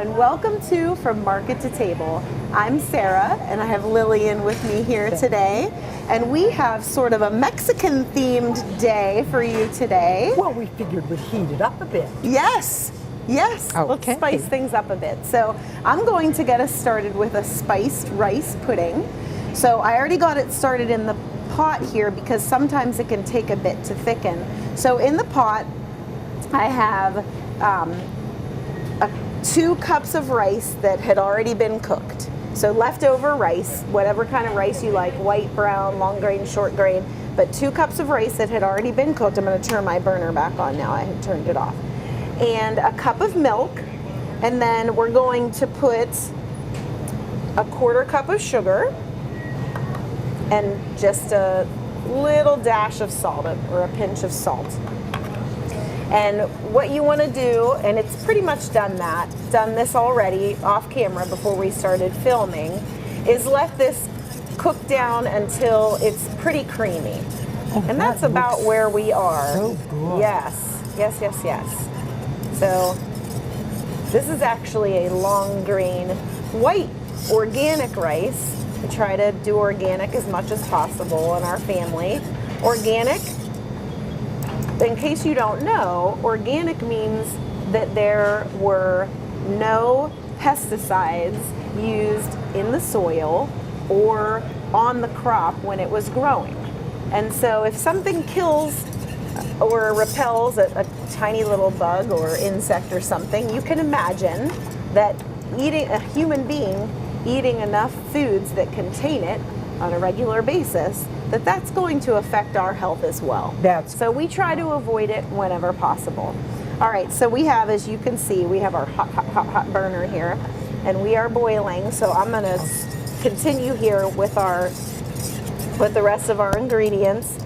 and welcome to From Market to Table. I'm Sarah, and I have Lillian with me here today, and we have sort of a Mexican-themed day for you today. Well, we figured we'd heat it up a bit. Yes, yes, Okay. Let's spice things up a bit. So I'm going to get us started with a spiced rice pudding. So I already got it started in the pot here because sometimes it can take a bit to thicken. So in the pot, I have 2 cups of rice that had already been cooked. So leftover rice, whatever kind of rice you like, white, brown, long grain, short grain, but 2 cups of rice that had already been cooked. I'm going to turn my burner back on now. I had turned it off. And a cup of milk, and then we're going to put a 1/4 cup of sugar and just a little dash of salt or a pinch of salt. And what you want to do, and it's pretty much done this already off camera before we started filming, is let this cook down until it's pretty creamy. Oh, and that's about where we are. So good. Yes, yes, yes, yes. So this is actually a long grain white organic rice. We try to do organic as much as possible in our family. Organic, in case you don't know, organic means that there were no pesticides used in the soil or on the crop when it was growing. And so if something kills or repels a tiny little bug or insect or something, you can imagine that a human being eating enough foods that contain it on a regular basis, that's going to affect our health as well. So we try to avoid it whenever possible. All right, so we have, as you can see, we have our hot burner here, and we are boiling. So I'm going to continue here with the rest of our ingredients.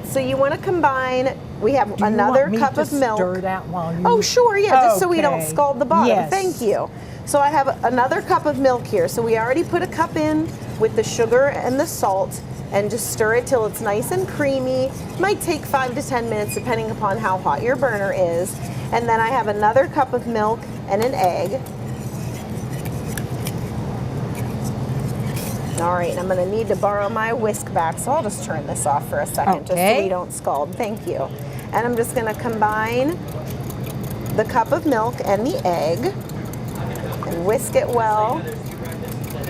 So you want to combine. We have another cup of milk. Stir that while you... Oh, sure, yeah, just so we don't scald the bottom. Yes. Thank you. So I have another cup of milk here. So we already put a cup in with the sugar and the salt, and just stir it till it's nice and creamy. It might take 5 to 10 minutes depending upon how hot your burner is. And then I have another cup of milk and an egg. All right, and I'm going to need to borrow my whisk back, so I'll just turn this off for a second just so we don't scald. Thank you. And I'm just going to combine the cup of milk and the egg and whisk it well.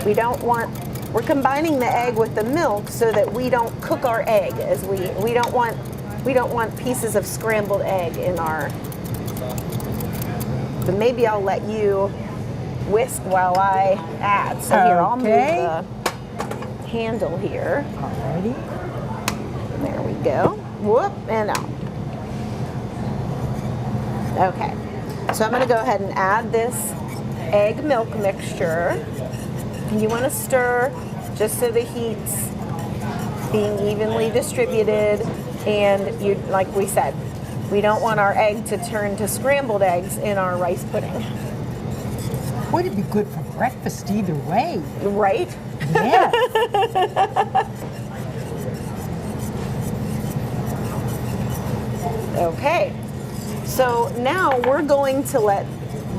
We're combining the egg with the milk so that we don't cook our egg, as we don't want pieces of scrambled egg in our. But maybe I'll let you whisk while I add. So here, I'll move the handle here. Alrighty. There we go. Whoop, and out. Okay. So I'm going to go ahead and add this egg milk mixture. You want to stir just so the heat's being evenly distributed, and like we said, we don't want our egg to turn to scrambled eggs in our rice pudding. Would it be good for breakfast either way? Right? Yes. Okay. So now we're going to let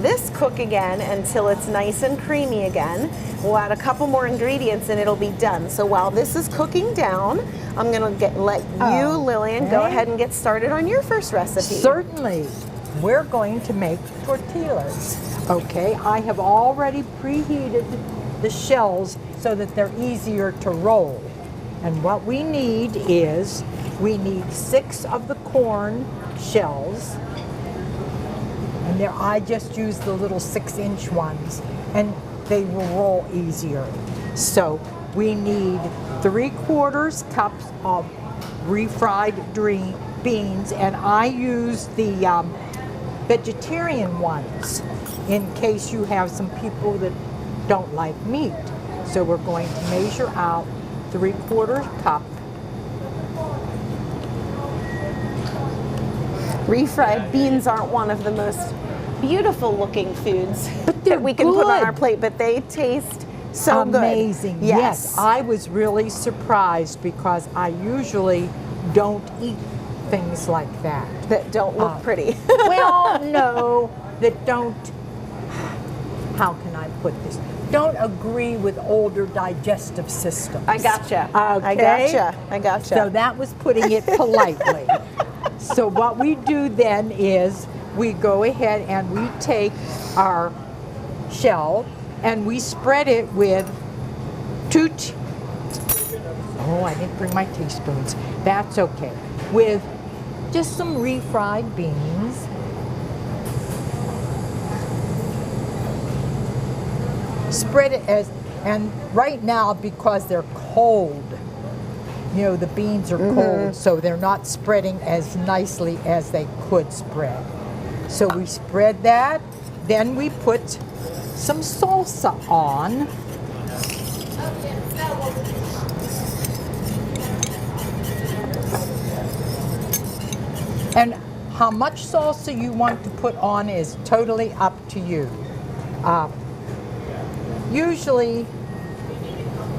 this cook again until it's nice and creamy again. We'll add a couple more ingredients and it'll be done. So while this is cooking down, I'm going to let you, Lillian, go ahead and get started on your first recipe. Certainly. We're going to make tortillas. Okay, I have already preheated the shells so that they're easier to roll. And what we need is, we need 6 of the corn shells. And there, I just use the little 6-inch ones, and they will roll easier. So we need 3/4 cups of refried beans, and I use the vegetarian ones in case you have some people that don't like meat. So we're going to measure out 3/4 cup. Refried beans aren't one of the most beautiful looking foods that we can put on our plate, but they taste so amazing. Good. Yes, I was really surprised because I usually don't eat things like that. That don't look pretty. Well, no, that don't how can I put this? Don't agree with older digestive systems. I gotcha. Okay? I gotcha. So that was putting it politely. So what we do then is we go ahead and we take our shell and we spread it with oh, I didn't bring my teaspoons. That's okay. With just some refried beans. Spread it and right now, because they're cold, you know, the beans are cold, so they're not spreading as nicely as they could spread. So we spread that, then we put some salsa on. And how much salsa you want to put on is totally up to you. Usually,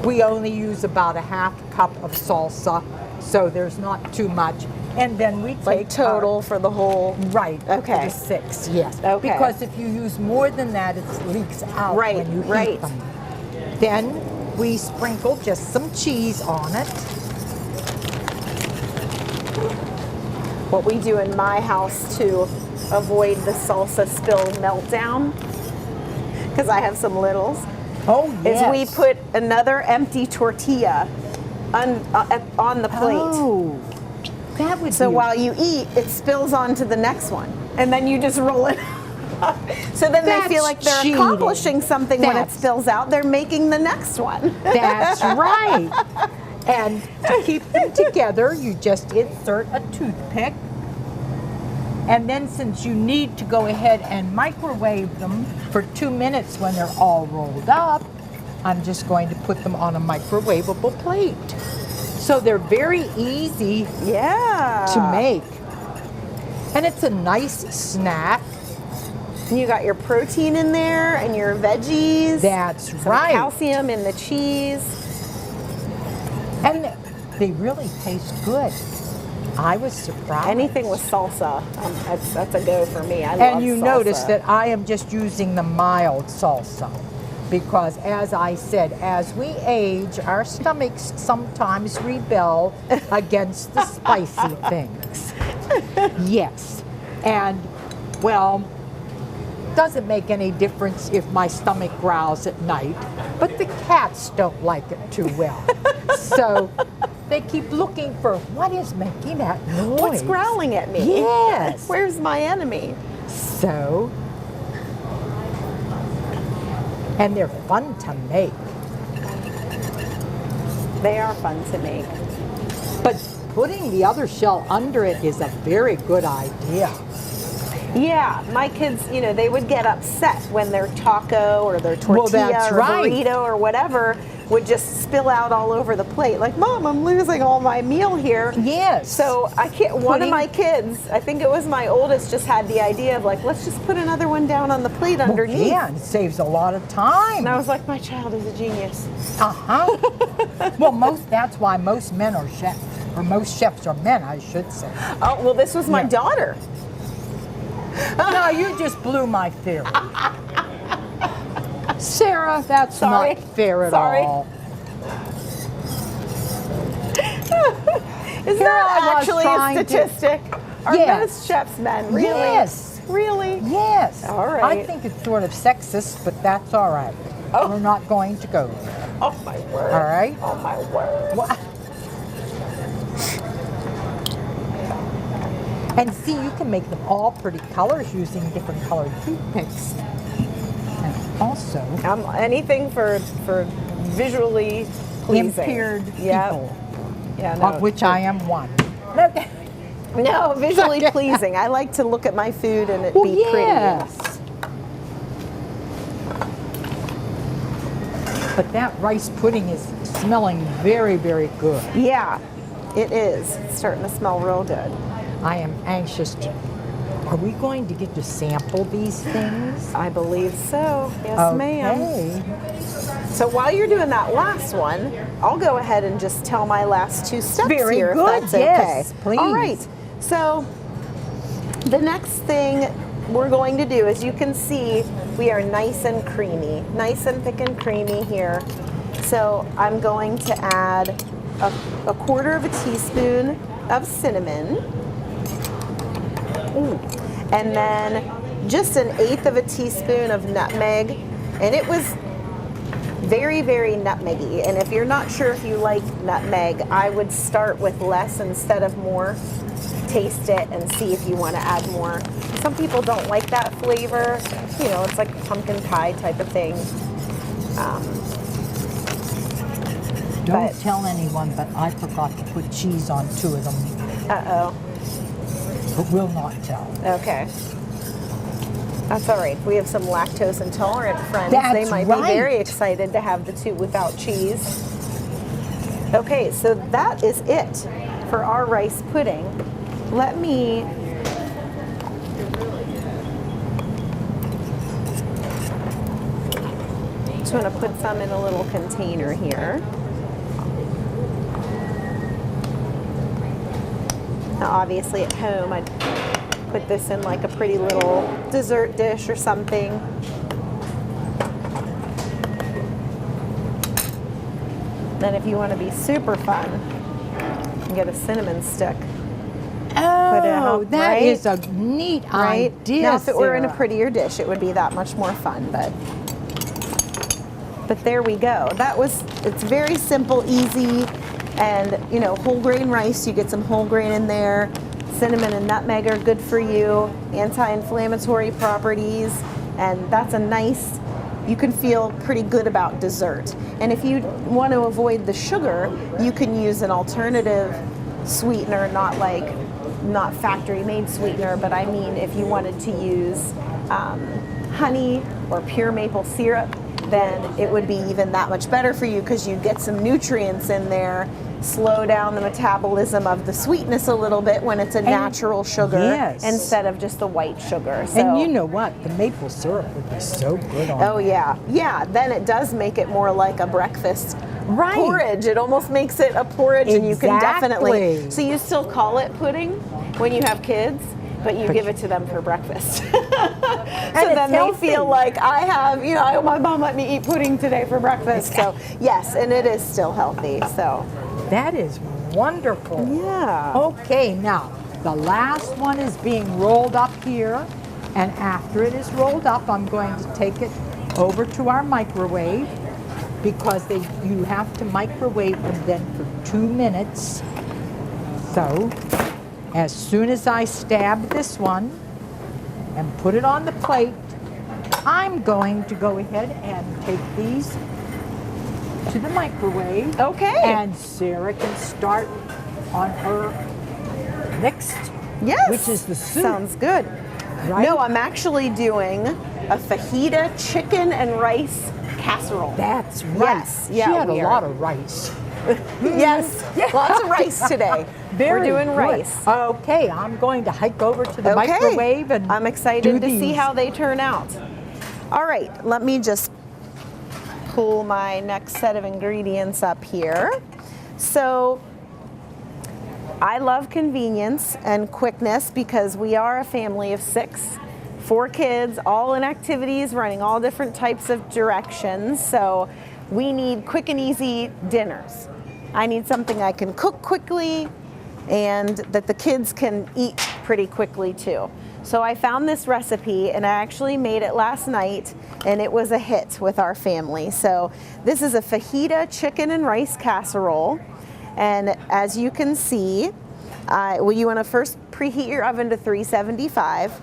we only use about a half cup of salsa, so there's not too much. And then we take like total for the whole. Right. Okay. To 6, yes. Okay. Because if you use more than that, it leaks out Right, when you right. heat them. Then we sprinkle just some cheese on it. What we do in my house to avoid the salsa spill meltdown, because I have some littles, Oh, yes. is we put another empty tortilla on the plate. Oh, that would So be while you eat, it spills onto the next one, and then you just roll it. So then they feel That's like they're cheating. accomplishing something when it That's- spills out. They're making the next one. That's right. And to keep them together, you just insert a toothpick. And then since you need to go ahead and microwave them for 2 minutes when they're all rolled up, I'm just going to put them on a microwavable plate. So they're very easy Yeah. to make. And it's a nice snack. You got your protein in there and your veggies. That's some right. calcium in the cheese. And they really taste good. I was surprised. Anything with salsa, that's a go for me. I love And you salsa. notice that I am just using the mild salsa because, as I said, as we age, our stomachs sometimes rebel against the spicy things. Yes. And, well, doesn't make any difference if my stomach growls at night, but the cats don't like it too well. So they keep looking for what is making that noise. What's growling at me? Yes. Where's my enemy? So, and they're fun to make. They are fun to make. But putting the other shell under it is a very good idea. Yeah, my kids, you know, they would get upset when their taco or their tortilla that's or right. burrito or whatever would just spill out all over the plate. Like, Mom, I'm losing all my meal here. Yes. So I can't. One of Putting- my kids, I think it was my oldest, just had the idea of like, let's just put another one down on the plate underneath. Yeah, it saves a lot of time. And I was like, my child is a genius. Uh-huh. Well, that's why most men are chefs, or most chefs are men, I should say. Oh, well, this was my Yeah. daughter. No, you just blew my theory. Sarah, that's Sorry. not fair at Sorry. all. Is Here I that was actually a trying to- statistic? Are Yes. most chefs men? Really? Yes. Really? Yes. All right. I think it's sort of sexist, but that's all right. Oh. We're not going to go there. Oh my word. All right? Oh my word. Well, and see, you can make them all pretty colors using different colored toothpicks. And also, Anything for visually pleasing. impaired Yep. people, Yeah, no. of which I am one. Okay. No, visually pleasing. I like to look at my food and it Well, be pretty. yes. But that rice pudding is smelling very, very good. Yeah, it is. It's starting to smell real good. I am anxious to. Are we going to get to sample these things? I believe so. Yes, ma'am. Okay. So while you're doing that last one, I'll go ahead and just tell my last two steps Very here, good, if that's yes, okay. please. All right. So the next thing we're going to do, as you can see, we are nice and creamy, nice and thick and creamy here. So I'm going to add a quarter of a teaspoon of cinnamon. And then just 1/8 of a teaspoon of nutmeg. And it was very, very nutmeggy. And if you're not sure if you like nutmeg, I would start with less instead of more. Taste it and see if you want to add more. Some people don't like that flavor. You know, it's like pumpkin pie type of thing. Don't tell anyone, but I forgot to put cheese on 2 of them. Uh-oh. But will not tell. Okay. That's all right. If we have some lactose intolerant friends, That's they might right. be very excited to have the 2 without cheese. Okay, so that is it for our rice pudding. Let me just want to put some in a little container here. Now, obviously at home, I'd put this in like a pretty little dessert dish or something. Then if you want to be super fun, you can get a cinnamon stick. Oh, that is a neat idea. Now, if it were in a Sarah. prettier dish, it would be that much more fun, but there we go. It's very simple, easy, and you know, whole grain rice, you get some whole grain in there. Cinnamon and nutmeg are good for you, anti-inflammatory properties, and that's a nice, you can feel pretty good about dessert. And if you want to avoid the sugar, you can use an alternative sweetener, not factory made sweetener, but I mean if you wanted to use honey or pure maple syrup, then it would be even that much better for you because you get some nutrients in there, slow down the metabolism of the sweetness a little bit when it's a natural sugar instead of just the white sugar. So, and you know what? The maple syrup would be so good on oh yeah, then it does make it more like a breakfast porridge. It almost makes it a porridge, and you can definitely. So you still call it pudding when you have kids, but you give it to them for breakfast. So then they feel like I have, you know, my mom let me eat pudding today for breakfast. So yes, and it is still healthy. So that is wonderful. Yeah. Okay, now the last one is being rolled up here, and after it is rolled up, I'm going to take it over to our microwave because you have to microwave them then for 2 minutes. So as soon as I stab this one and put it on the plate, I'm going to go ahead and take these to the microwave. Okay. And Sarah can start on her next, which is the soup. Sounds good. Right? No, I'm actually doing a fajita chicken and rice casserole. That's right. Yes. She had a lot of rice. Yes, lots of rice today. We're doing rice. Okay, I'm going to hike over to the microwave and I'm excited to see how they turn out. All right, let me just pull my next set of ingredients up here. So I love convenience and quickness because we are a family of 6, 4 kids, all in activities, running all different types of directions. So we need quick and easy dinners. I need something I can cook quickly and that the kids can eat pretty quickly too. So I found this recipe and I actually made it last night and it was a hit with our family. So this is a fajita chicken and rice casserole. And as you can see, you want to first preheat your oven to 375.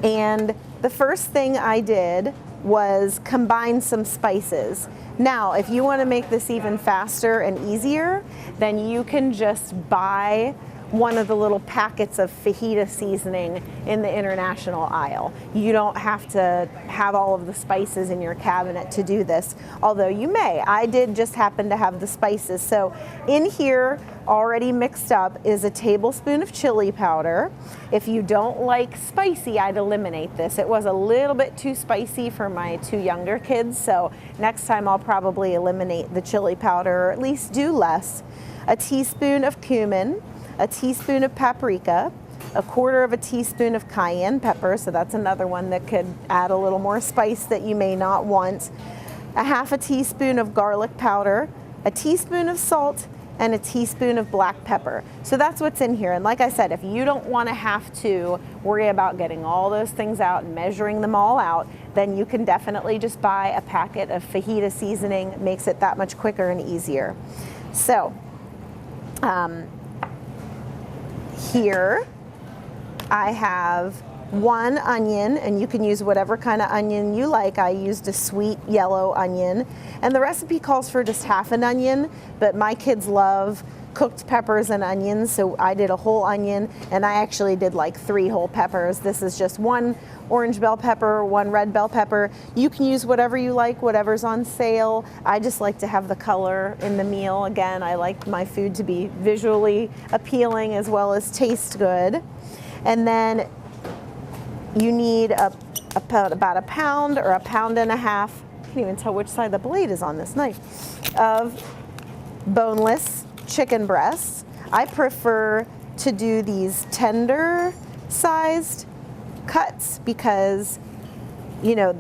And the first thing I did was combine some spices. Now, if you want to make this even faster and easier, then you can just buy one of the little packets of fajita seasoning in the international aisle. You don't have to have all of the spices in your cabinet to do this, although you may. I did just happen to have the spices. So in here, already mixed up, is a tablespoon of chili powder. If you don't like spicy, I'd eliminate this. It was a little bit too spicy for my 2 younger kids, so next time I'll probably eliminate the chili powder, or at least do less. A teaspoon of cumin, a teaspoon of paprika, a quarter of a teaspoon of cayenne pepper, so that's another one that could add a little more spice that you may not want. A half a teaspoon of garlic powder, a teaspoon of salt, and a teaspoon of black pepper. So that's what's in here. And like I said, if you don't want to have to worry about getting all those things out and measuring them all out, then you can definitely just buy a packet of fajita seasoning. It makes it that much quicker and easier. So here I have 1 onion, and you can use whatever kind of onion you like. I used a sweet yellow onion, and the recipe calls for just half an onion, but my kids love cooked peppers and onions, so I did a whole onion, and I actually did like 3 whole peppers. This is just 1 orange bell pepper, 1 red bell pepper. You can use whatever you like, whatever's on sale. I just like to have the color in the meal. Again, I like my food to be visually appealing as well as taste good. And then you need about a pound or a pound and a half, I can't even tell which side the blade is on this knife, of boneless chicken breasts. I prefer to do these tender sized cuts because, you know,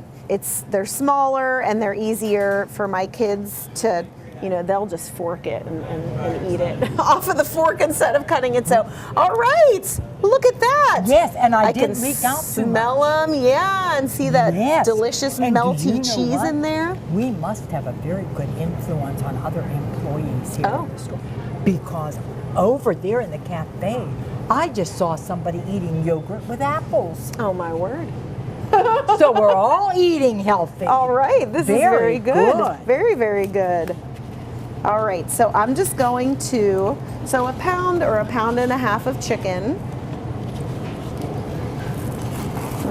they're smaller and they're easier for my kids to, you know, they'll just fork it and eat it off of the fork instead of cutting it. So, all right, look at that. Yes, and I can didn't leak out too smell them, yeah, and see that delicious And do melty you know cheese what? in there. We must have a very good influence on other employees here in the store, because over there in the cafe, I just saw somebody eating yogurt with apples. Oh my word. So we're all eating healthy. All right, this is very good. good. Very, very good. All right, so I'm just going to, so a pound or a pound and a half of chicken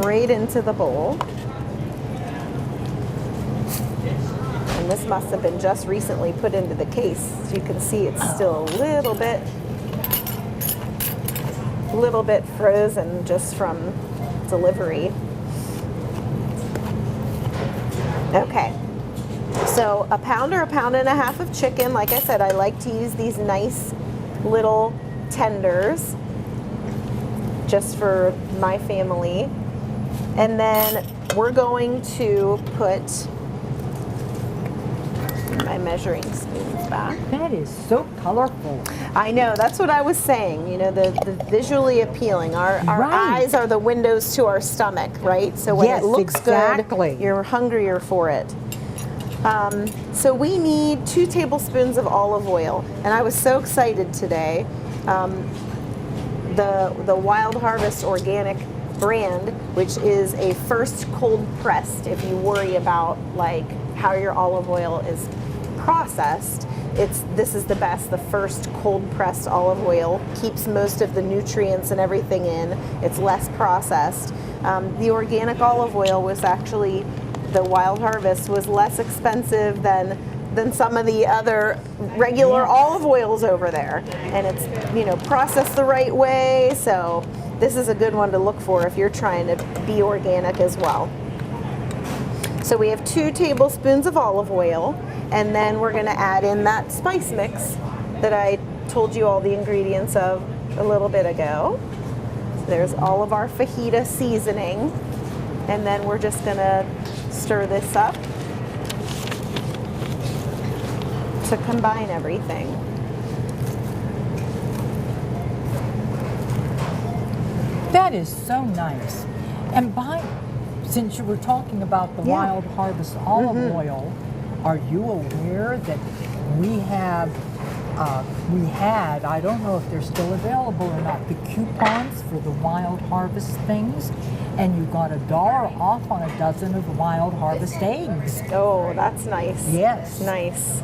right into the bowl. And this must have been just recently put into the case. As you can see, it's still a little bit frozen just from delivery. Okay, so a pound or a pound and a half of chicken. Like I said, I like to use these nice little tenders just for my family. And then we're going to put my measuring spoons back. That is so colorful. I know, that's what I was saying, you know, the visually appealing. Our eyes are the windows to our stomach, right? So when it looks good, you're hungrier for it. So we need 2 tablespoons of olive oil, and I was so excited today. The Wild Harvest Organic brand, which is a first cold pressed, if you worry about like how your olive oil is processed, this is the best. The first cold pressed olive oil keeps most of the nutrients and everything in. It's less processed. The organic olive oil was actually, the Wild Harvest was less expensive than some of the other regular olive oils over there, and it's, you know, processed the right way. So this is a good one to look for if you're trying to be organic as well. So we have 2 tablespoons of olive oil, and then we're going to add in that spice mix that I told you all the ingredients of a little bit ago. So there's all of our fajita seasoning, and then we're just going to stir this up to combine everything. That is so nice. And since you were talking about the Wild Harvest olive oil, are you aware that we had, I don't know if they're still available or not, the coupons for the Wild Harvest things, and you got $1 off on a dozen of the Wild Harvest eggs. Oh, that's nice. Yes. Nice.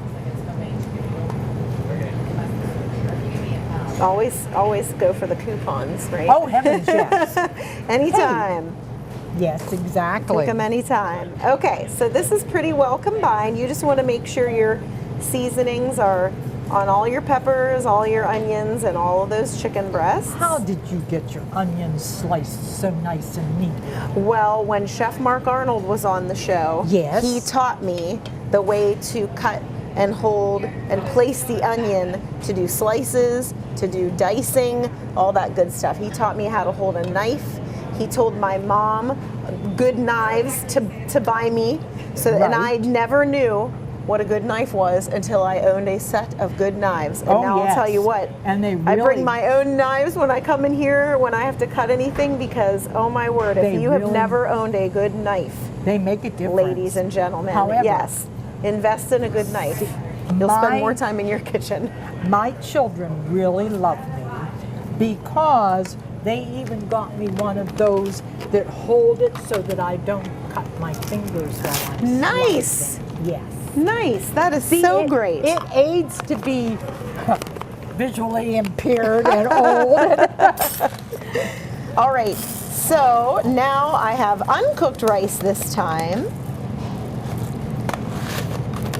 Always go for the coupons, right? Oh, heavens, yes. Anytime. Yes, exactly. Cook them anytime. Okay, so this is pretty well combined. You just want to make sure your seasonings are on all your peppers, all your onions, and all of those chicken breasts. How did you get your onions sliced so nice and neat? Well, when Chef Mark Arnold was on the show, yes, he taught me the way to cut and hold and place the onion to do slices, to do dicing, all that good stuff. He taught me how to hold a knife. He told my mom good knives to buy me. So, and I never knew what a good knife was until I owned a set of good knives. And now I'll tell you what, and they really, I bring my own knives when I come in here when I have to cut anything, because oh my word, if you have never owned a good knife, they make a difference. Ladies and gentlemen, however, yes, invest in a good knife. You'll spend more time in your kitchen. My children really love me because they even got me one of those that hold it so that I don't cut my fingers while I'm nice. Slicing. Yes. Nice. That is so great. It aids to be visually impaired and old. All right. So now I have uncooked rice this time.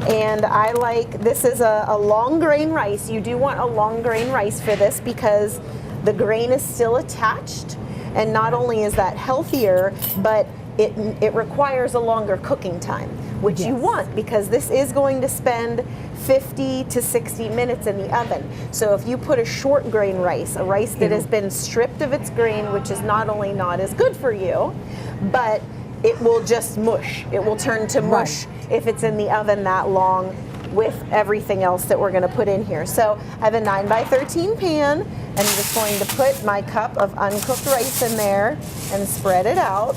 And I like, this is a long grain rice. You do want a long grain rice for this because the grain is still attached. And not only is that healthier, but it requires a longer cooking time, which you want, because this is going to spend 50 to 60 minutes in the oven. So if you put a short grain rice, a rice that has been stripped of its grain, which is not only not as good for you, but it will just mush. It will turn to mush if it's in the oven that long with everything else that we're going to put in here. So I have a 9x13 pan, and I'm just going to put my cup of uncooked rice in there and spread it out.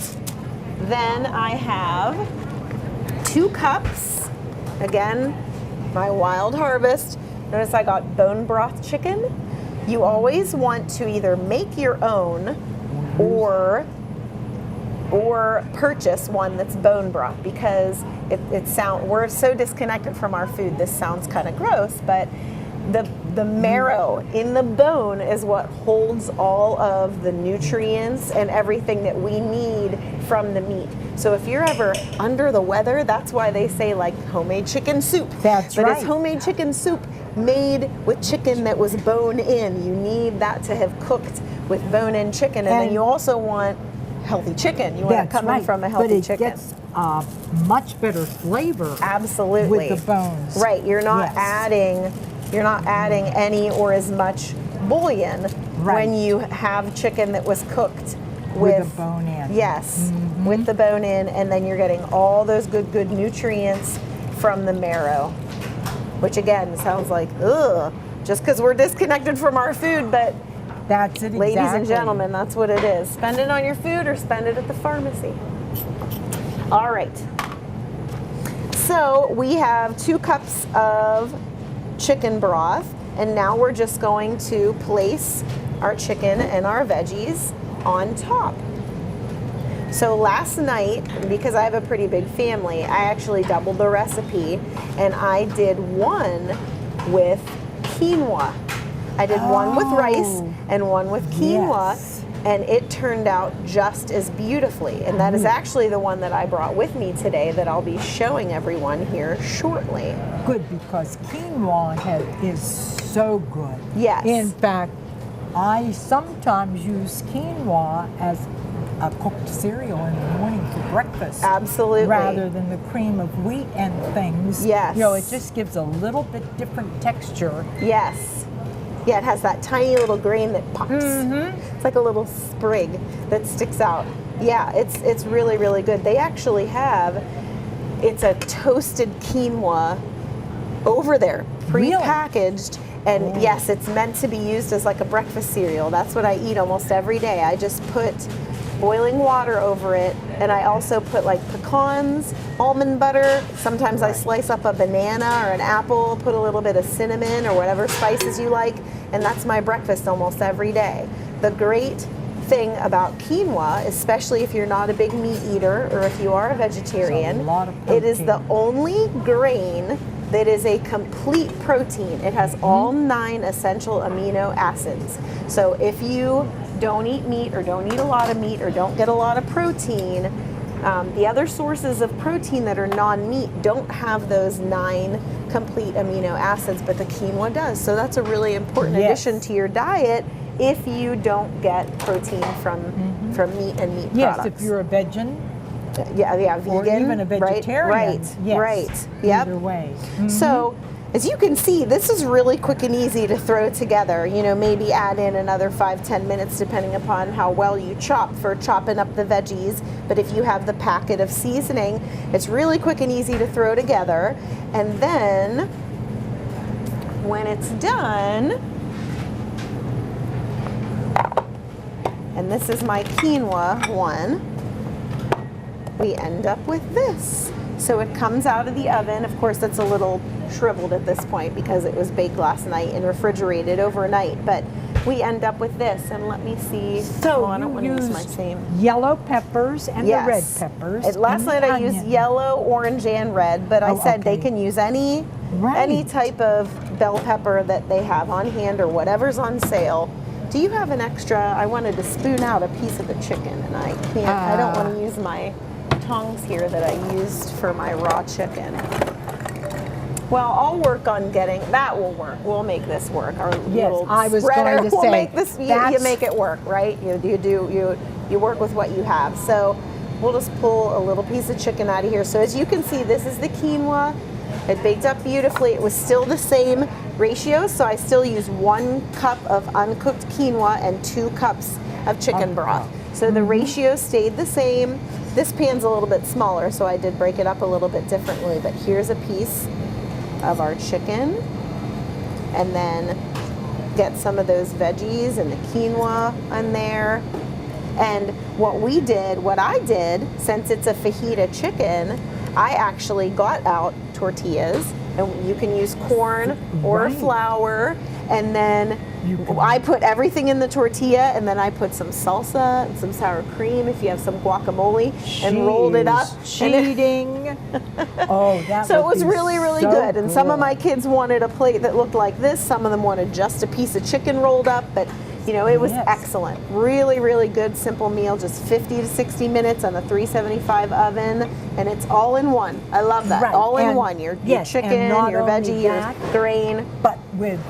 Then I have 2 cups, again, my Wild Harvest. Notice I got bone broth chicken. You always want to either make your own or purchase one that's bone broth, because we're so disconnected from our food. This sounds kind of gross, but the marrow in the bone is what holds all of the nutrients and everything that we need from the meat. So if you're ever under the weather, that's why they say like homemade chicken soup. That's right. But it's homemade chicken soup made with chicken that was bone in. You need that to have cooked with bone in chicken, and then you also want healthy chicken. You want it coming from a healthy chicken. But it gets much better flavor. Absolutely. With the bones. Right. You're not adding any or as much bouillon when you have chicken that was cooked with the bone in. Yes, with the bone in, and then you're getting all those good nutrients from the marrow, which again sounds like ugh, just because we're disconnected from our food, but that's it. Ladies and gentlemen, that's what it is. Spend it on your food or spend it at the pharmacy. All right. So we have 2 cups of chicken broth, and now we're just going to place our chicken and our veggies on top. So last night, because I have a pretty big family, I actually doubled the recipe, and I did one with quinoa. I did one with rice and one with quinoa, and it turned out just as beautifully. And that is actually the one that I brought with me today that I'll be showing everyone here shortly. Good, because quinoa is so good. Yes. In fact, I sometimes use quinoa as a cooked cereal in the morning for breakfast. Absolutely. Rather than the cream of wheat and things. Yes. You know, it just gives a little bit different texture. Yes. Yeah, it has that tiny little grain that pops. It's like a little sprig that sticks out. Yeah, it's really, really good. They actually have, it's a toasted quinoa over there, pre-packaged. And yes, it's meant to be used as like a breakfast cereal. That's what I eat almost every day. I just put boiling water over it, and I also put like pecans, almond butter. Sometimes I slice up a banana or an apple, put a little bit of cinnamon or whatever spices you like, and that's my breakfast almost every day. The great thing about quinoa, especially if you're not a big meat eater or if you are a vegetarian, it is the only grain that is a complete protein. It has all 9 essential amino acids. So if you don't eat meat or don't eat a lot of meat or don't get a lot of protein, the other sources of protein that are non-meat don't have those 9 complete amino acids, but the quinoa does. So that's a really important addition to your diet if you don't get protein from meat and meat products. Yes, if you're a vegan, Yeah, or vegan, even a vegetarian. Right, Yes, right. Yep. Either way. So, as you can see, this is really quick and easy to throw together. You know, maybe add in another 5-10 minutes depending upon how well you chop for chopping up the veggies. But if you have the packet of seasoning, it's really quick and easy to throw together. And then, when it's done, and this is my quinoa one, we end up with this. So it comes out of the oven. Of course, it's a little shriveled at this point because it was baked last night and refrigerated overnight. But we end up with this, and let me see. So I don't want to use my used same. yellow peppers and Yes. the red peppers. Last and night the I used onion. yellow, orange, and red, but I Oh, said they okay. can use any Right. type of bell pepper that they have on hand or whatever's on sale. Do you have an extra? I wanted to spoon out a piece of the chicken, and I can't. I don't want to use my tongs here that I used for my raw chicken. Well, I'll work on getting that. Will work. We'll make this work. Our Yes, little I was spreader. going to We'll say, make this. You that's- make it work, right? You work with what you have. So we'll just pull a little piece of chicken out of here. So as you can see, this is the quinoa. It baked up beautifully. It was still the same ratio, so I still use 1 cup of uncooked quinoa and 2 cups of chicken broth. So the ratio stayed the same. This pan's a little bit smaller, so I did break it up a little bit differently, but here's a piece of our chicken, and then get some of those veggies and the quinoa on there. And what I did, since it's a fajita chicken, I actually got out tortillas, and you can use corn or Right. flour, and then I put everything in the tortilla, and then I put some salsa and some sour cream if you have some guacamole, and rolled it up. And it- Cheating. Oh, that so it would was be really, really so good. And some of my good. kids wanted a plate that looked like this. Some of them wanted just a piece of chicken rolled up, but it was Yes. excellent. Really, really good, simple meal. Just 50 to 60 minutes on a 375 oven, and it's all in one. I love that. Right, All in and- one. Your yes, and chicken, not your only veggie, your that, grain. But with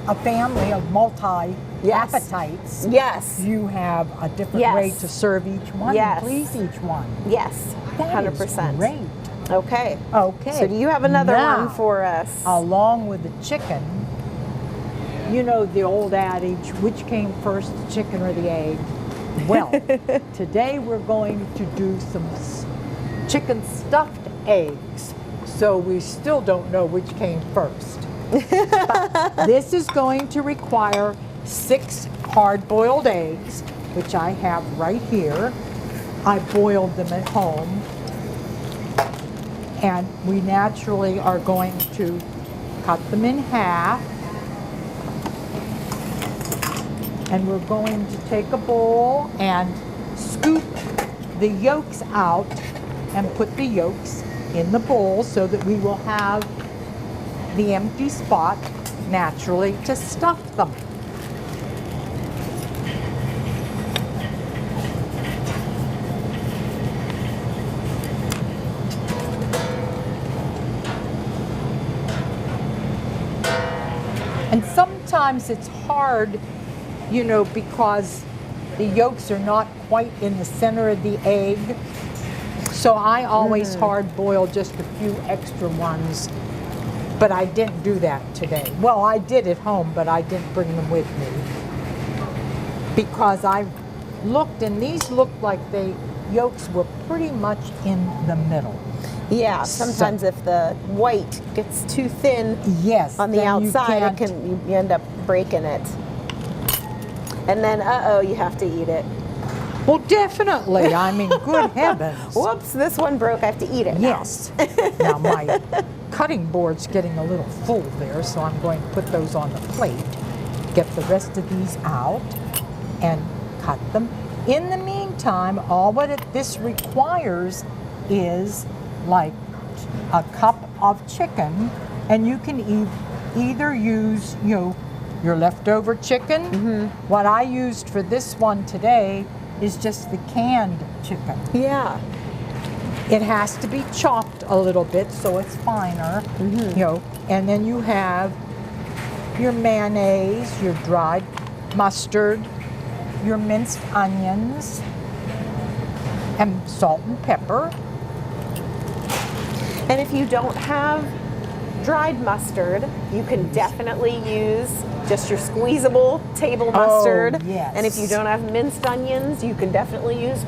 a family of multi Yes. appetites, Yes. you have a different way Yes. to serve each one Yes. and please each one. Yes. That is 100%. great. Okay. Okay. So do you have another Now, one for us? Along with the chicken, you know the old adage, which came first, the chicken or the egg? Well, today we're going to do some chicken stuffed eggs. So we still don't know which came first. But this is going to require 6 hard-boiled eggs, which I have right here. I boiled them at home. And we naturally are going to cut them in half. And we're going to take a bowl and scoop the yolks out and put the yolks in the bowl so that we will have the empty spot naturally to stuff them. And sometimes it's hard, because the yolks are not quite in the center of the egg. So I always hard boil just a few extra ones, but I didn't do that today. Well, I did at home, but I didn't bring them with me because I looked and these looked like the yolks were pretty much in the middle. Yeah, sometimes if the white gets too thin Yes, on the then you outside, can't- you end up breaking it. And then, you have to eat it. Well, definitely. I mean, good heavens. Whoops, this one broke. I have to eat it now. Yes. Now my cutting board's getting a little full there, so I'm going to put those on the plate. Get the rest of these out and cut them. In the meantime, all this requires is like a cup of chicken, and you can either use, your leftover chicken. What I used for this one today is just the canned chicken. Yeah. It has to be chopped a little bit so it's finer, and then you have your mayonnaise, your dried mustard, your minced onions, And salt and pepper. And if you don't have dried mustard, you can definitely use just your squeezable table mustard. Yes. And if you don't have minced onions, you can definitely use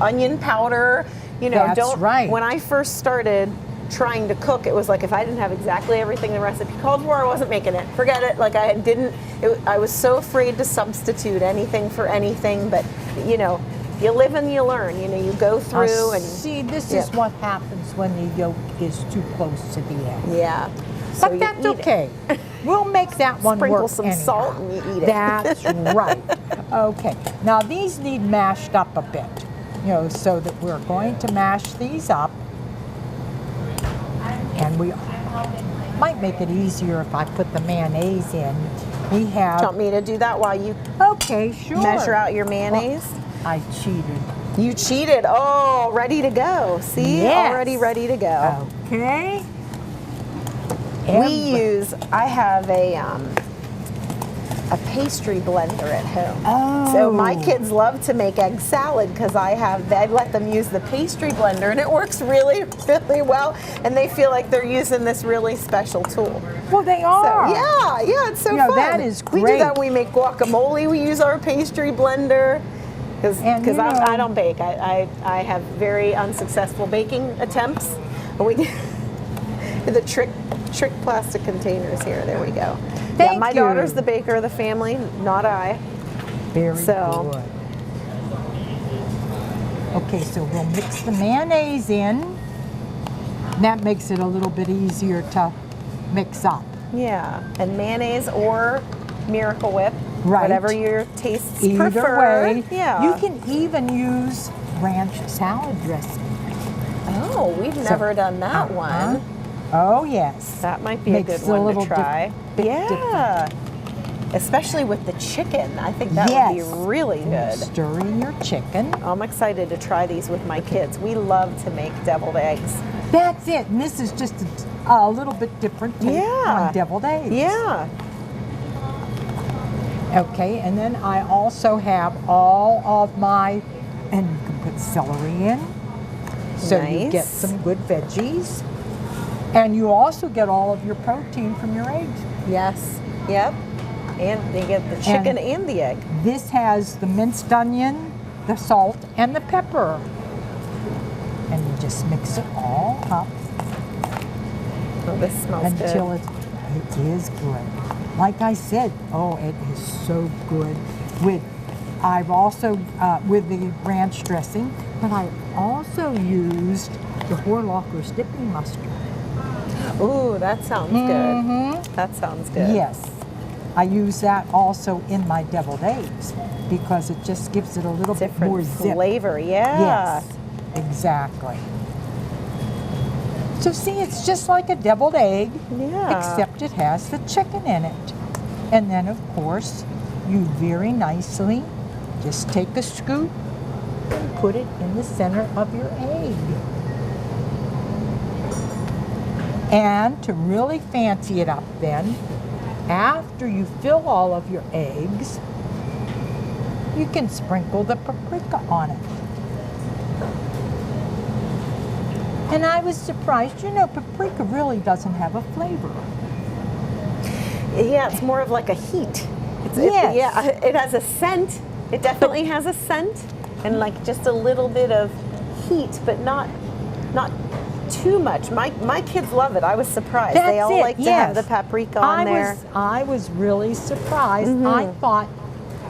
onion powder. You know, That's right. When I first started trying to cook, it was like if I didn't have exactly everything the recipe called for, I wasn't making it. Forget it. Like I was so afraid to substitute anything for anything, but you know, you live and you learn. You know, you go through and see. This is what happens when the yolk is too close to the egg. yeah. So But you that's eat okay. We'll make that one Sprinkle work some anyhow. salt and you eat it. That's right. Okay. Now these need mashed up a bit, you know, so that we're going to mash these up. And we might make it easier if I put the mayonnaise in. We have. Do you want me to do that while you Okay, sure. measure out your mayonnaise? I cheated. You cheated. Oh, ready to go. See? Yes. Already ready to go. Okay. I have a pastry blender at home. Oh. So my kids love to make egg salad because I let them use the pastry blender and it works really, really well. And they feel like they're using this really special tool. Well, they So, are. yeah, it's so You know, fun. that is We do great. that when we make guacamole. We use our pastry blender because And, you know- I don't bake. I have very unsuccessful baking attempts. But we do the trick plastic containers here. There we go. Thank my you. daughter's the baker of the family, not I. Very So- good. Okay, so we'll mix the mayonnaise in. That makes it a little bit easier to mix up. Yeah, and mayonnaise or Miracle Whip, Right. whatever your tastes Either prefer. way, Yeah. you can even use ranch salad dressing. Oh, we've never done that Uh-huh. one. Oh yes. That might be Makes a it good one little to try. bit Yeah. Especially with the chicken. I think that would be really good. Stir in your chicken. I'm excited to try these with my kids. We love to make deviled eggs. That's it. And this is just a little bit different take Yeah. on deviled eggs. Yeah. Okay, and then I also have all of my, and you can put celery in, so you get Nice. some good veggies. And you also get all of your protein from your eggs. Yes. Yep. And they get the chicken and the egg. This has the minced onion, the salt, and the pepper. And you just mix it all up Oh, this smells until good. it is good. Like I said, oh, it is so good. I've also, with the ranch dressing, but I also used the Horlocker's dipping mustard. Ooh, that sounds good. That sounds good. Yes. I use that also in my deviled eggs because it just gives it a little bit more Different zip. flavor. Yeah. Yes, exactly. So see, it's just like a deviled egg, Yeah. except it has the chicken in it. And then, of course, you very nicely just take a scoop and put it in the center of your egg. And to really fancy it up then, after you fill all of your eggs, you can sprinkle the paprika on it. And I was surprised, you know, paprika really doesn't have a flavor. Yeah, it's more of like a heat. Yes. Yeah, it has a scent. It definitely has a scent and like just a little bit of heat, but not too much. My kids love it. I was surprised. That's they all it, like to yes. have the paprika on there. I was really surprised. I thought,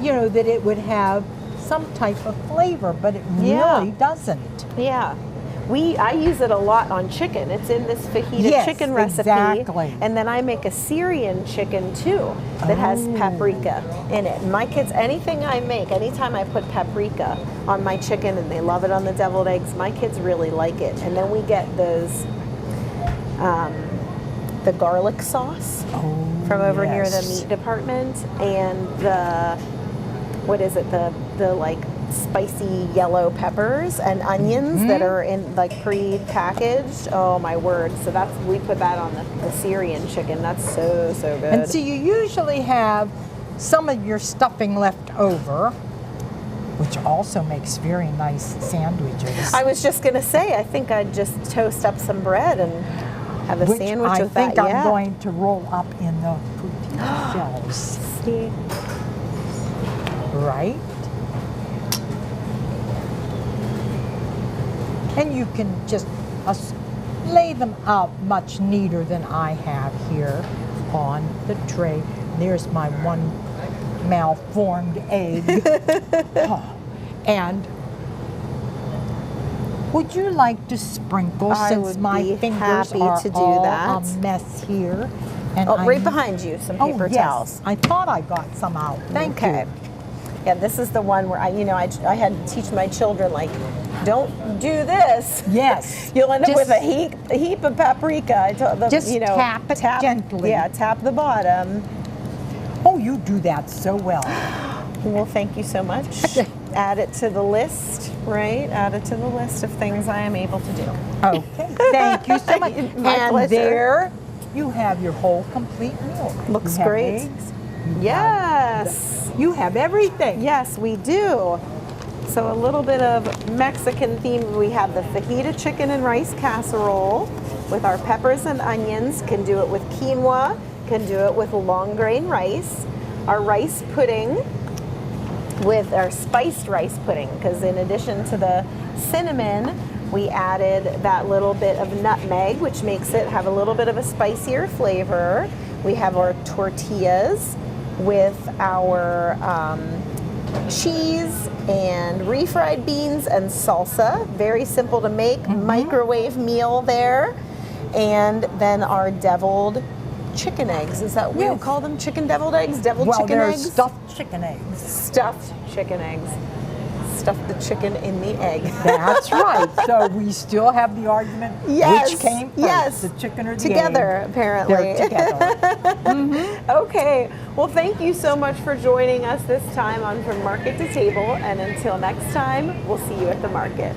you know, that it would have some type of flavor, but it Yeah. really doesn't. Yeah. I use it a lot on chicken. It's in this fajita Yes, chicken recipe. exactly. And then I make a Syrian chicken too that has paprika in it. And my kids, anything I make, anytime I put paprika on my chicken and they love it on the deviled eggs, my kids really like it. And then we get those, the garlic sauce from over near the meat department and the, what is it, the like spicy yellow peppers and onions that are in like pre-packaged. Oh my word. So we put that on the Syrian chicken. That's so good. And so you usually have some of your stuffing left over, which also makes very nice sandwiches. I was just gonna say, I think I'd just toast up some bread and have a which sandwich I with think that. I'm going to roll up in the tortilla shells. See? Right? And you can just lay them out much neater than I have here on the tray. There's my one malformed egg. Oh, and would you like to sprinkle, I since would my be fingers happy are to do all that. a mess here? And Oh, I right need- behind you, some Oh, paper yes. towels. I thought I got some out. Thank Okay. you. Yeah, this is the one where I had to teach my children, like, don't do this. Yes. You'll end up Just- with a heap of paprika. I told them, Just tap it gently. Yeah, tap the bottom. Oh, you do that so well. Well, thank you so much. Add it to the list, right? Add it to the list of things I am able to do. Okay, thank you so much. My and pleasure. there you have your whole complete meal. Looks You have great. eggs, Yes. you have everything. Yes, we do. So a little bit of Mexican theme. We have the fajita chicken and rice casserole with our peppers and onions. Can do it with quinoa, can do it with long grain rice. Our rice pudding with our spiced rice pudding, because in addition to the cinnamon, we added that little bit of nutmeg, which makes it have a little bit of a spicier flavor. We have our tortillas with our cheese and refried beans and salsa. Very simple to make, microwave meal there. And then our deviled chicken eggs. Is that what we Yes. call them? Chicken deviled eggs? Deviled Well, chicken they're eggs? stuffed chicken eggs. Stuffed chicken eggs. Stuff the chicken in the egg. That's right. So we still have the argument Yes, which came first, yes. the chicken or the Together, egg. apparently. They're together. Okay. Well, thank you so much for joining us this time on From Market to Table. And until next time, we'll see you at the market.